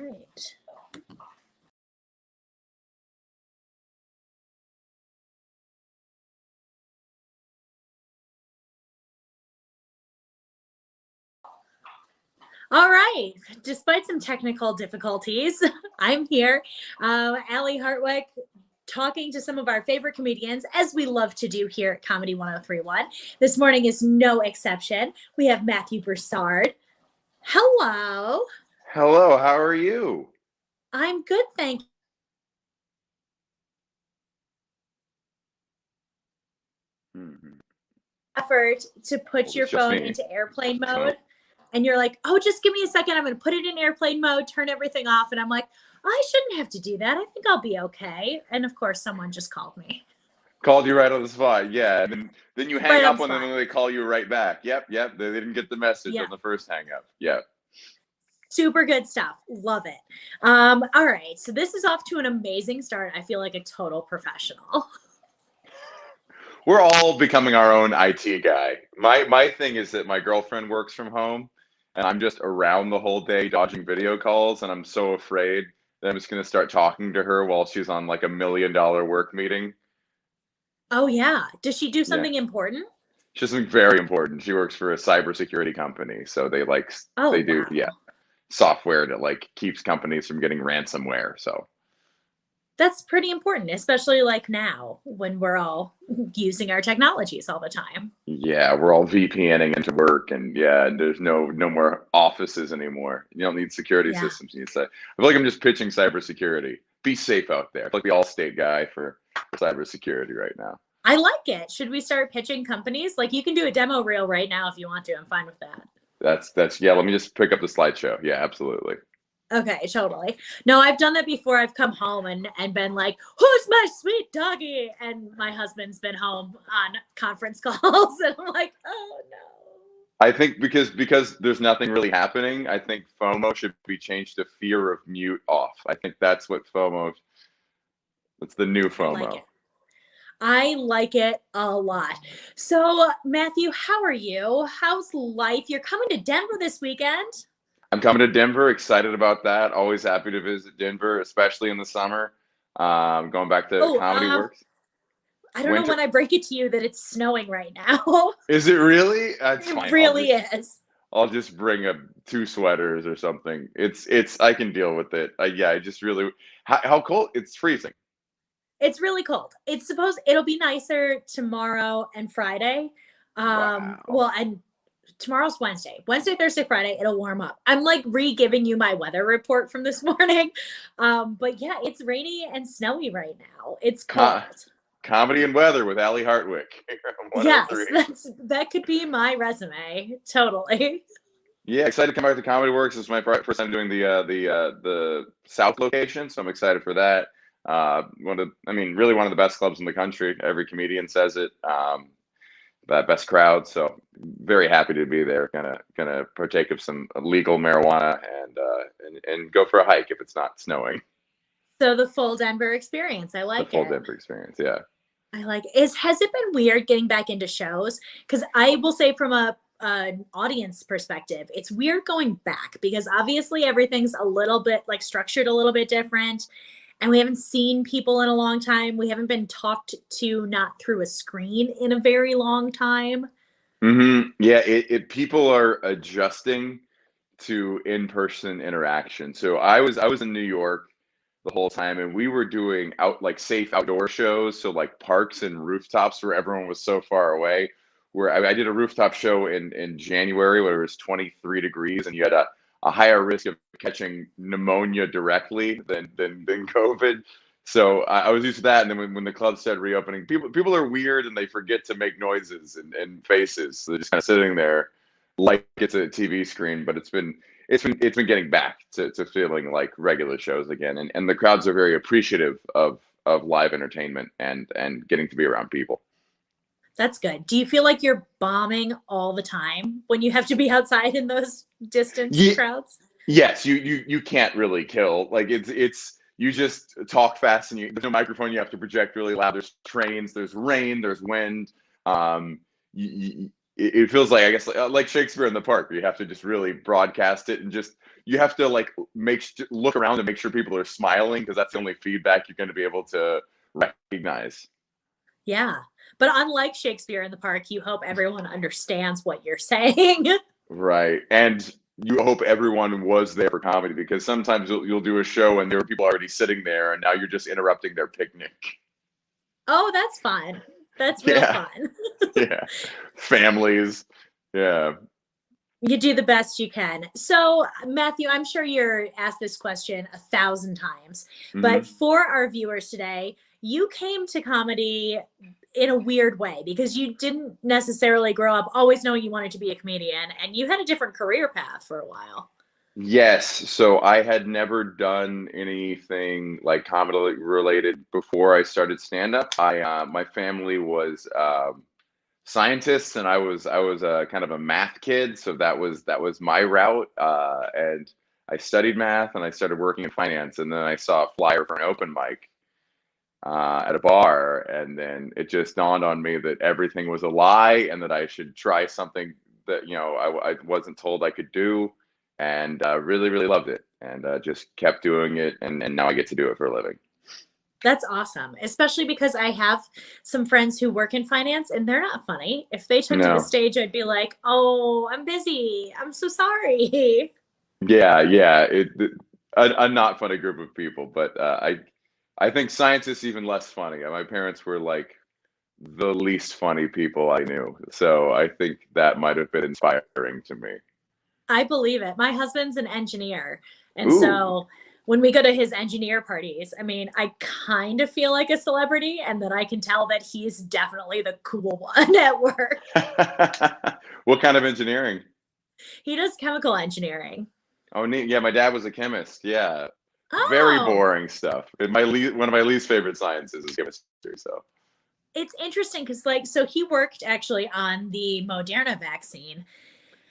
right. All right. Despite some technical difficulties, I'm here. Allie Hartwick talking to some of our favorite comedians, as we love to do here at Comedy 1031. This morning is no exception. We have Matthew Broussard. Hello. Hello, how are you? I'm good, thank you. Effort to put your phone into airplane mode. And you're like, oh, just give me a second. I'm going to put it in airplane mode, turn everything off. And I'm like, I shouldn't have to do that. I think I'll be okay. And of course, someone just called me. Called you right on the spot, yeah. And then you hang up on them and they call you right back. Yep. They didn't get the message on the first hang up. Yep. Super good stuff. Love it. All right. So this is off to an amazing start. I feel like a total professional. We're all becoming our own IT guy. My thing is that my girlfriend works from home and I'm just around the whole day dodging video calls, and I'm so afraid that I'm just going to start talking to her while she's on like $1 million work meeting. Oh, yeah. Does she do something important? She does something very important. She works for a cybersecurity company. So they do software that like keeps companies from getting ransomware. So that's pretty important, especially like now when we're all using our technologies all the time. Yeah, we're all VPNing into work, and there's no more offices anymore. You don't need security systems. I feel like I'm just pitching cybersecurity. Be safe out there. I feel like the Allstate guy for cybersecurity right now. I like it. Should we start pitching companies? Like, you can do a demo reel right now if you want to. I'm fine with that. That's let me just pick up the slideshow. Yeah, absolutely. Okay, totally. No, I've done that before. I've come home and been like, who's my sweet doggy? And my husband's been home on conference calls. And I'm like, oh, no. I think because there's nothing really happening, I think FOMO should be changed to fear of mute off. I think that's what that's the new FOMO. I like it a lot. So, Matthew, how are you? How's life? You're coming to Denver this weekend? I'm coming to Denver. Excited about that. Always happy to visit Denver, especially in the summer. Going back to Comedy Works. I don't know when I break it to you that it's snowing right now. Is it really? It really is. I'll just bring 2 sweaters or something. It's I can deal with it. I just really how cold? It's freezing. It's really cold. It'll be nicer tomorrow and Friday. Wow. Well, and tomorrow's Wednesday, Thursday, Friday, it'll warm up. I'm like re-giving you my weather report from this morning. But yeah, it's rainy and snowy right now. It's cold. Comedy and weather with Allie Hartwick. Yes, that could be my resume. Totally. Yeah, excited to come back to Comedy Works. This is my first time doing the South location, so I'm excited for that. Really one of the best clubs in the country. Every comedian says it. That best crowd, so very happy to be there. Gonna partake of some legal marijuana and go for a hike if it's not snowing. So the full Denver experience. I like it. The full Denver experience, yeah. I like it. Has it been weird getting back into shows? Because I will say from an audience perspective, it's weird going back because obviously everything's a little bit like structured a little bit different. And we haven't seen people in a long time. We haven't been talked to not through a screen in a very long time. Mm-hmm. Yeah, people are adjusting to in-person interaction. So I was in New York the whole time, and we were doing safe outdoor shows. So like parks and rooftops where everyone was so far away. Where I did a rooftop show in January where it was 23 degrees, and you had a higher risk of catching pneumonia directly than COVID. So I was used to that. And then when the clubs started reopening, people are weird and they forget to make noises and faces. So they're just kind of sitting there like it's a TV screen. But it's been getting back to feeling like regular shows again. And the crowds are very appreciative of live entertainment and getting to be around people. That's good. Do you feel like you're bombing all the time when you have to be outside in those distance crowds? Yes, you can't really kill. Like it's you just talk fast and there's no microphone. You have to project really loud. There's trains, there's rain, there's wind. it feels like, I guess, like Shakespeare in the Park. You have to just really broadcast it, and just you have to like look around and make sure people are smiling, because that's the only feedback you're going to be able to recognize. Yeah. But unlike Shakespeare in the Park, you hope everyone understands what you're saying. Right. And you hope everyone was there for comedy, because sometimes you'll do a show and there are people already sitting there, and now you're just interrupting their picnic. Oh, that's fun. That's real Yeah. fun. Yeah. Families. Yeah. You do the best you can. So, Matthew, I'm sure you're asked this question 1,000 times, but Hmm. for our viewers today, you came to comedy in a weird way because you didn't necessarily grow up always knowing you wanted to be a comedian, and you had a different career path for a while. Yes. So I had never done anything like comedy related before I started stand up. My family was scientists, and I was a kind of a math kid, so that was my route. And I studied math, and I started working in finance, and then I saw a flyer for an open mic at a bar, and then it just dawned on me that everything was a lie, and that I should try something that I wasn't told I could do, and really really loved it, and just kept doing it, and now I get to do it for a living. That's awesome, especially because I have some friends who work in finance and they're not funny. If they took to the No. stage, I'd be like, "Oh, I'm busy. I'm so sorry." Yeah, yeah. A not funny group of people, but I think scientists even less funny. My parents were like the least funny people I knew, so I think that might have been inspiring to me. I believe it. My husband's an engineer. And Ooh. so when we go to his engineer parties, I mean, I kind of feel like a celebrity, and then I can tell that he's definitely the cool one at work. What kind of engineering? He does chemical engineering. Oh, neat. Yeah, my dad was a chemist. Yeah, very Oh, boring stuff. One of my least favorite sciences is chemistry. So, it's interesting because, like, so he worked actually on the Moderna vaccine.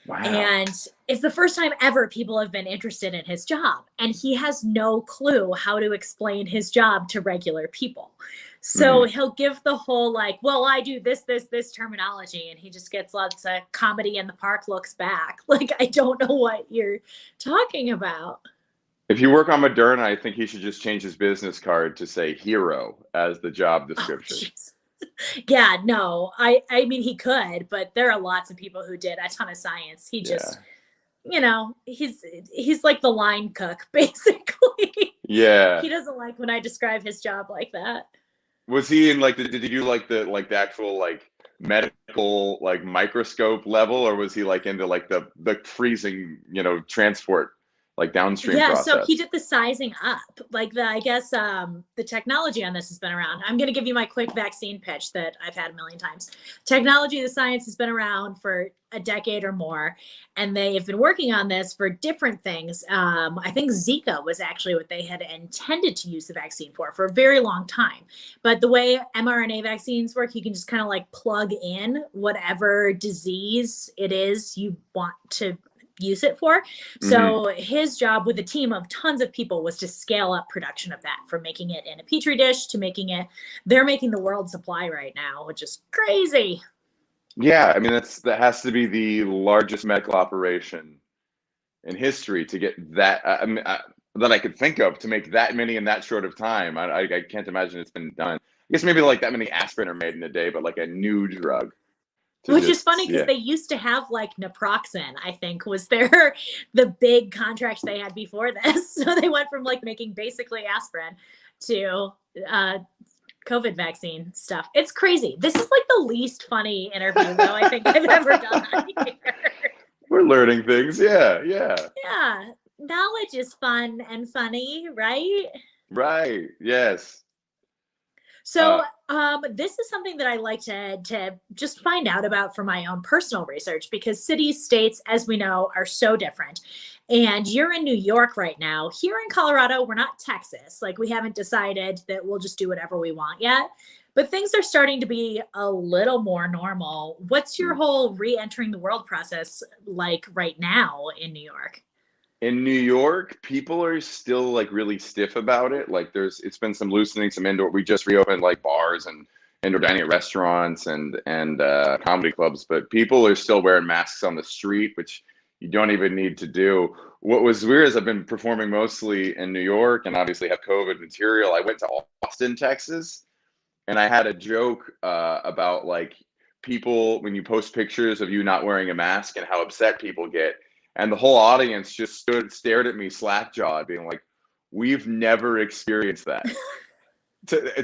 wow. And it's the first time ever people have been interested in his job. And he has no clue how to explain his job to regular people. So Hmm. he'll give the whole, like, well, I do this terminology. And he just gets lots of comedy in the park looks back. Like, I don't know what you're talking about. If you work on Moderna, I think he should just change his business card to say hero as the job Oh, description. jeez. Yeah, no, I mean, he could, but there are lots of people who did a ton of science. He just, Yeah. he's like the line cook, basically. Yeah. He doesn't like when I describe his job like that. Was he in like did he do like the actual like medical like microscope level, or was he like into like the freezing, transport, like downstream Yeah, so he process? did the sizing up. Like I guess the technology on this has been around. I'm going to give you my quick vaccine pitch that I've had a million times. Technology, the science has been around for a decade or more, and they've been working on this for different things. I think Zika was actually what they had intended to use the vaccine for a very long time. But the way mRNA vaccines work, you can just kind of like plug in whatever disease it is you want to use it for. Hmm. So his job with a team of tons of people was to scale up production of that, from making it in a petri dish to making it, they're making the world supply right now, which is crazy. Yeah, I mean that has to be the largest medical operation in history to get that. That I could think of, to make that many in that short of time. I can't imagine it's been done. I guess maybe like that many aspirin are made in a day, but like a new drug to Which is just, funny because yeah. they used to have like naproxen, I think, was their the big contract they had before this. So they went from like making basically aspirin to uh, COVID vaccine stuff. It's crazy. This is like the least funny interview though I think I've ever done on here. We're learning things. Yeah, yeah. Yeah, knowledge is fun and funny, right? Right. Yes. So, Uh, this is something that I like to just find out about for my own personal research because cities, states, as we know, are so different. And you're in New York right now. Here in Colorado, we're not Texas. Like we haven't decided that we'll just do whatever we want yet. But things are starting to be a little more normal. What's your whole re-entering the world process like right now in New York? in New York, people are still like really stiff about it. Like it's been some loosening, some indoor. We just reopened like bars indoor dining at restaurants and comedy clubs, but people are still wearing masks on the street, which you don't even need to do. What was weird is I've been performing mostly in New York and obviously have COVID material. I went to Austin, Texas, and I had a joke about like people when you post pictures of you not wearing a mask and how upset people get. And the whole audience just stared at me slack-jawed, being like, we've never experienced that.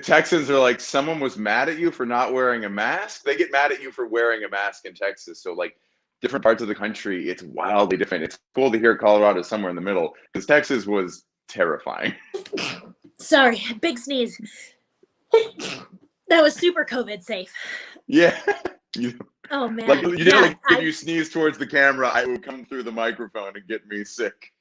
Texans are like, someone was mad at you for not wearing a mask. They get mad at you for wearing a mask in Texas. So like different parts of the country, it's wildly different. It's cool to hear Colorado somewhere in the middle because Texas was terrifying. Sorry, big sneeze. That was super COVID safe. Yeah. Oh man. Like you know, like if you sneeze towards the camera, I would come through the microphone and get me sick.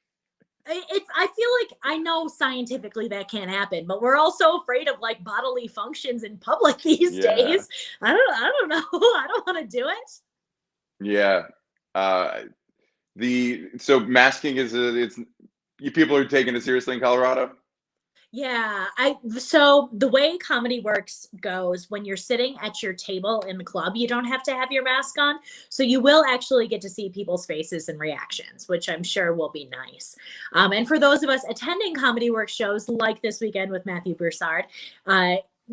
I feel like I know scientifically that can't happen, but we're all so afraid of like bodily functions in public these days. I don't know. I don't want to do it. Yeah. So masking it's people are taking it seriously in Colorado. Yeah, so the way comedy works goes when you're sitting at your table in the club, you don't have to have your mask on. So you will actually get to see people's faces and reactions, which I'm sure will be nice. And for those of us attending comedy work shows like this weekend with Matthew Broussard,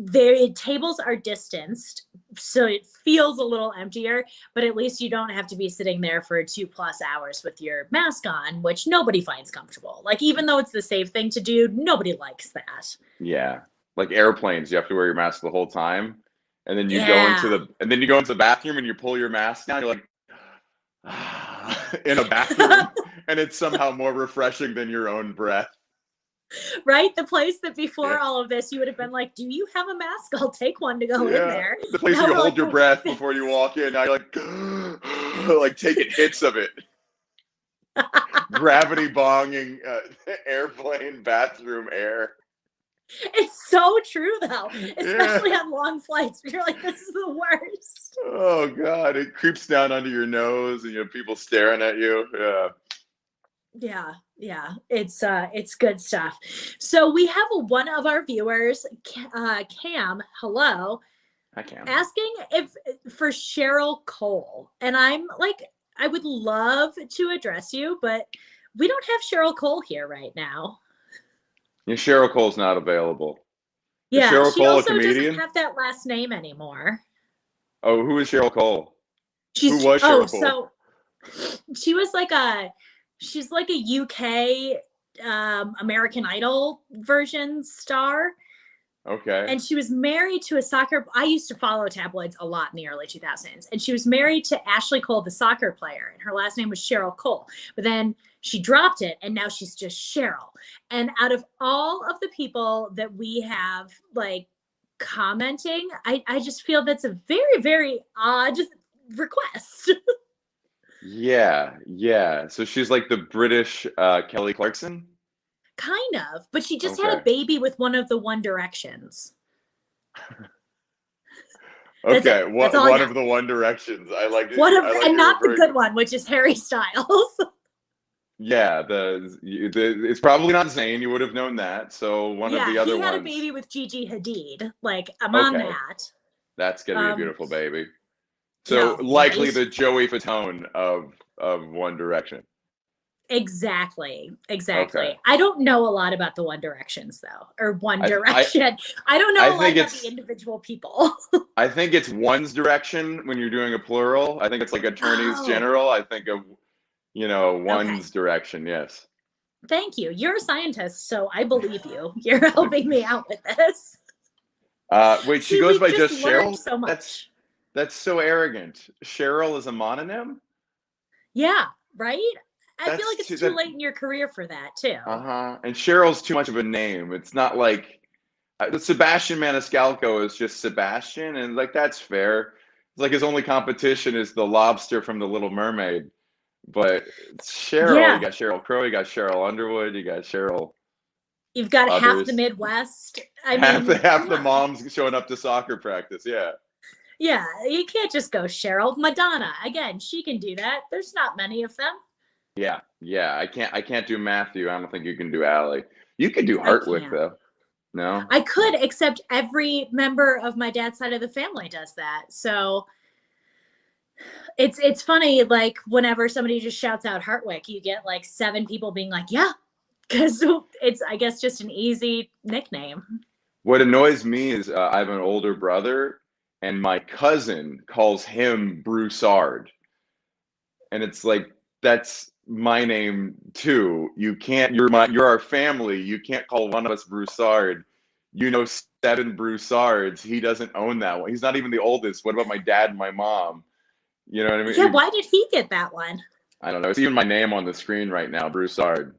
their tables are distanced, so it feels a little emptier, but at least you don't have to be sitting there for 2+ hours with your mask on, which nobody finds comfortable. Like, even though it's the safe thing to do, nobody likes that. Yeah. Like airplanes, you have to wear your mask the whole time. And then you go into the bathroom and you pull your mask down, you're like in a bathroom, and it's somehow more refreshing than your own breath. Right? The place that before all of this, you would have been like, do you have a mask? I'll take one to go in there. The place you hold your breath before you walk in. Now you're like taking hits of it. Gravity bonging airplane bathroom air. It's so true, though, especially on long flights. You're like, this is the worst. Oh, God. It creeps down under your nose and you have people staring at you. Yeah, it's good stuff. So we have one of our viewers, Cam, hello. Hi, Cam. Asking for Cheryl Cole. And I'm like, I would love to address you, but we don't have Cheryl Cole here right now. Yeah, Cheryl Cole's not available. Yeah, Cheryl she Cole also a comedian? doesn't have that last name anymore. Oh, who is Cheryl Cole? Who was Cheryl Cole? So she's like a UK American Idol version star. Okay. And she was married to I used to follow tabloids a lot in the early 2000s. And she was married to Ashley Cole, the soccer player. And her last name was Cheryl Cole. But then she dropped it and now she's just Cheryl. And out of all of the people that we have like commenting, I just feel that's a very, very odd request. Yeah. So she's like the British Kelly Clarkson? Kind of, but she just had a baby with one of the One Directions. Okay, one of the One Directions. I like it. And not the good one, which is Harry Styles. Yeah, it's probably not Zayn. You would have known that. So one of the other ones. He had a baby with Gigi Hadid. Like, I'm on that. That's gonna be a beautiful baby. So likely the Joey Fatone of One Direction. Exactly. Okay. I don't know a lot about the One Directions though, or One Direction. I don't know a lot about the individual people. I think it's One's Direction when you're doing a plural. I think it's like attorneys general. I think of, One's Direction. Yes. Thank you. You're a scientist, so I believe you. You're helping me out with this. Wait, she goes by just Cheryl? So much. That's so arrogant. Cheryl is a mononym? Yeah, right? I feel like it's too late in your career for that, too. And Cheryl's too much of a name. It's not like Sebastian Maniscalco is just Sebastian, and like that's fair. It's like his only competition is the lobster from The Little Mermaid. But Cheryl, you got Sheryl Crow, you got Cheryl Underwood, you got Cheryl. You've got half the Midwest. Half the moms showing up to soccer practice. Yeah. Yeah, you can't just go Cheryl. Madonna, again, she can do that. There's not many of them. Yeah. I can't do Matthew. I don't think you can do Allie. You can do Hartwick though. No? I could, except every member of my dad's side of the family does that. So it's funny, like whenever somebody just shouts out Hartwick, you get like 7 people being like, yeah, because it's, I guess, just an easy nickname. What annoys me is I have an older brother, and my cousin calls him Broussard. And it's like, that's my name too. You can't, you're our family. You can't call one of us Broussard. You know, 7 Broussards. He doesn't own that one. He's not even the oldest. What about my dad and my mom? You know what I mean? Yeah, why did he get that one? I don't know. It's even my name on the screen right now, Broussard.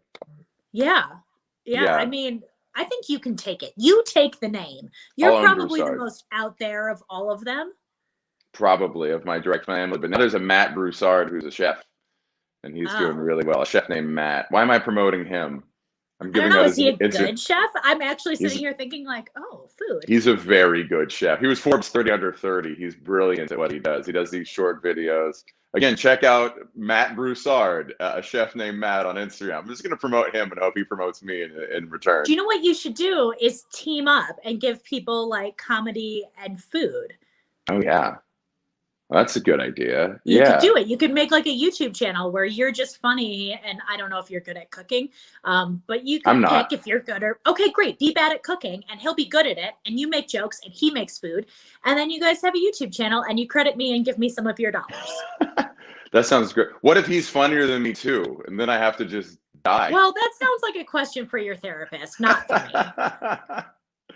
Yeah. Yeah. I Yeah, mean, I think you can take it. You take the name. You're I'll own probably the Broussard. most out there of all of them. Probably of my direct family. But now there's a Matt Broussard who's a chef, and he's doing Oh. really well. A chef named Matt. Why am I promoting him? I'm I don't giving know. out Is his he a Instagram. good chef? I'm actually sitting He's here thinking like, oh, food. he's a very good chef. He was Forbes 30 under 30. He's brilliant at what he does. He does these short videos. Again, check out Matt Broussard, a chef named Matt on Instagram. I'm just going to promote him and hope he promotes me in return. Do you know what you should do is team up and give people like comedy and food. Oh, yeah. Well, that's a good idea. You Yeah. could do it. You could make like a YouTube channel where you're just funny, and I don't know if you're good at cooking, but you I'm can pick not. if you're good or okay, great. Be bad at cooking, and he'll be good at it, and you make jokes, and he makes food, and then you guys have a YouTube channel, and you credit me and give me some of your dollars. That sounds great. What if he's funnier than me too, and then I have to just die? Well, that sounds like a question for your therapist, not for me.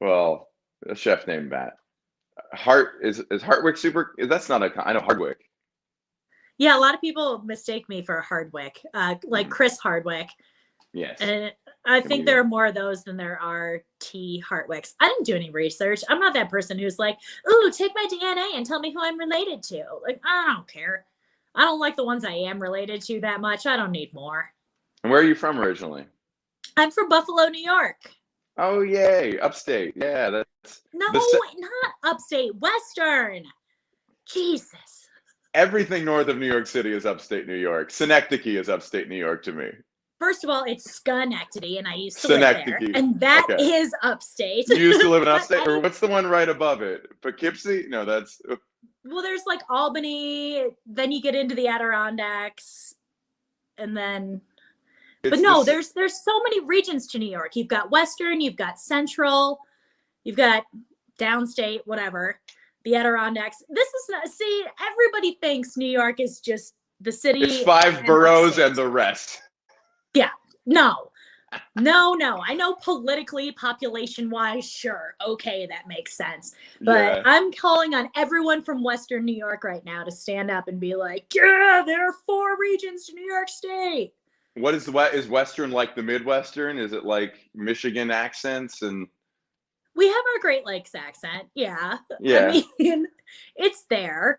Well, a chef named Matt. Is Hartwick super? That's not I know Hardwick. Yeah, a lot of people mistake me for Hardwick, like Chris Hardwick. Yes. And I think there are more of those than there are T Hartwicks. I didn't do any research. I'm not that person who's like, ooh, take my DNA and tell me who I'm related to. Like, I don't care. I don't like the ones I am related to that much. I don't need more. And where are you from originally? I'm from Buffalo, New York. Oh, yay. Upstate. Yeah, that's No, not upstate. Western. Jesus. everything north of New York City is upstate New York. Synecdoche is upstate New York to me. First of all, it's Schenectady, and I used to live there, and that is upstate. You used to live in upstate, But or what's the one right above it? Poughkeepsie? No, that's. Well, there's like Albany, then you get into the Adirondacks, and then. But no, there's so many regions to New York. You've got Western, you've got Central, you've got Downstate, whatever. The Adirondacks. This is not. See, everybody thinks New York is just the city. It's 5 boroughs and the rest. Yeah. No. I know politically, population-wise, sure. Okay, that makes sense. But Yeah. I'm calling on everyone from Western New York right now to stand up and be like, yeah, there are 4 regions to New York State. What is Western like the Midwestern? Is it like Michigan accents and? We have our Great Lakes accent. Yeah. Yeah. I mean, it's there.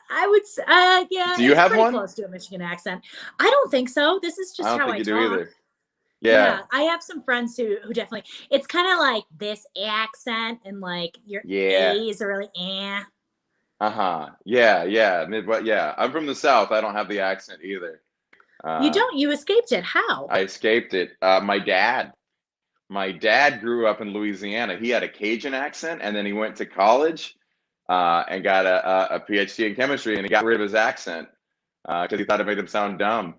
I would say, yeah. Do you have one? Close to a Michigan accent. I don't think so. This is just I don't how think I you talk. do either. Yeah. I have some friends who definitely. It's kind of like this accent, and like your A's are really eh. Yeah. Yeah. I'm from the South. I don't have the accent either. You don't. You escaped it. How? I escaped it. My dad grew up in Louisiana. He had a Cajun accent, and then he went to college and got a PhD in chemistry, and he got rid of his accent because he thought it made him sound dumb.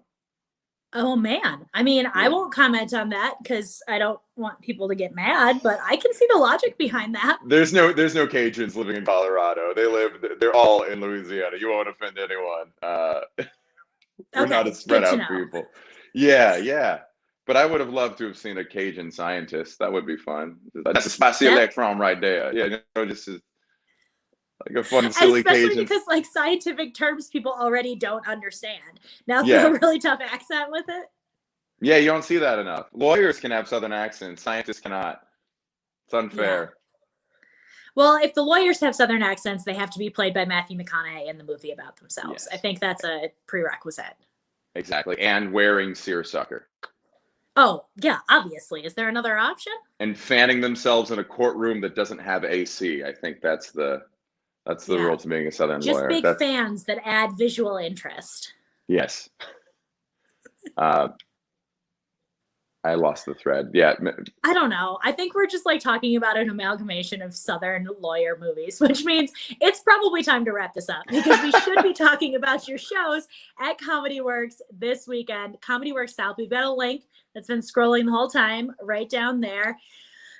Oh man. I mean, yeah. I won't comment on that because I don't want people to get mad, but I can see the logic behind that. There's no Cajuns living in Colorado. They're all in Louisiana. You won't offend anyone. We're not a spread out people. Yeah. But I would have loved to have seen a Cajun scientist. That would be fun. That's a spicy electron right there. Yeah, just like a fun, silly Especially Cajun. Because like scientific terms people already don't understand. Now throw a really tough accent with it. Yeah, you don't see that enough. Lawyers can have Southern accents. Scientists cannot. It's unfair. Yeah. Well, if the lawyers have Southern accents, they have to be played by Matthew McConaughey in the movie about themselves. Yes. I think that's a prerequisite. Exactly. And wearing seersucker. Oh, yeah, obviously. Is there another option? And fanning themselves in a courtroom that doesn't have AC. I think that's the rule to being a Southern lawyer. Just big fans that add visual interest. Yes. I I lost the thread. Yeah. I don't know. I think we're just like talking about an amalgamation of Southern lawyer movies, which means it's probably time to wrap this up because we should be talking about your shows at Comedy Works this weekend. Comedy Works South. We've got a link that's been scrolling the whole time right down there.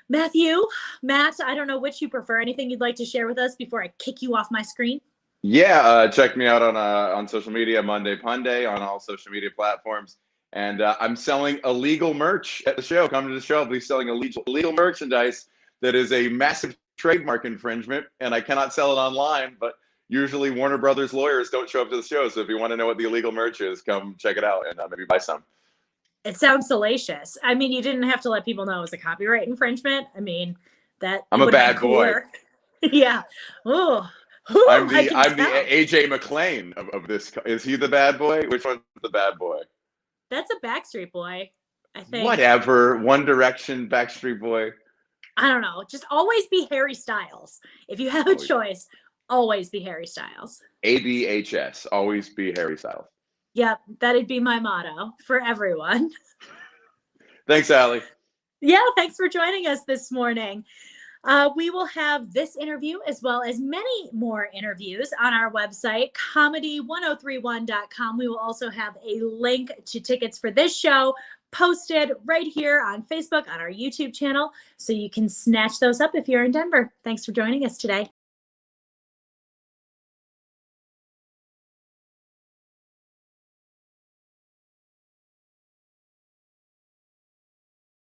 Matt, I don't know which you prefer. Anything you'd like to share with us before I kick you off my screen? Yeah. Check me out on social media, Monday Punday on all social media platforms. And I'm selling illegal merch at the show. Come to the show. I'll be selling illegal merchandise that is a massive trademark infringement, and I cannot sell it online. But usually Warner Brothers lawyers don't show up to the show. So if you want to know what the illegal merch is, come check it out and maybe buy some. It sounds salacious. I mean, you didn't have to let people know it was a copyright infringement. I mean, that I'm a bad boy. Yeah. Oh. I'm the AJ McClain of this. Is he the bad boy? Which one's the bad boy? That's a Backstreet Boy, I think. Whatever. One Direction, Backstreet Boy. I don't know. Just always be Harry Styles. If you have a choice, always be Harry Styles. ABHS. Always be Harry Styles. Yep. That'd be my motto for everyone. Thanks, Allie. Yeah. Thanks for joining us this morning. We will have this interview as well as many more interviews on our website, comedy1031.com. We will also have a link to tickets for this show posted right here on Facebook, on our YouTube channel, so you can snatch those up if you're in Denver. Thanks for joining us today.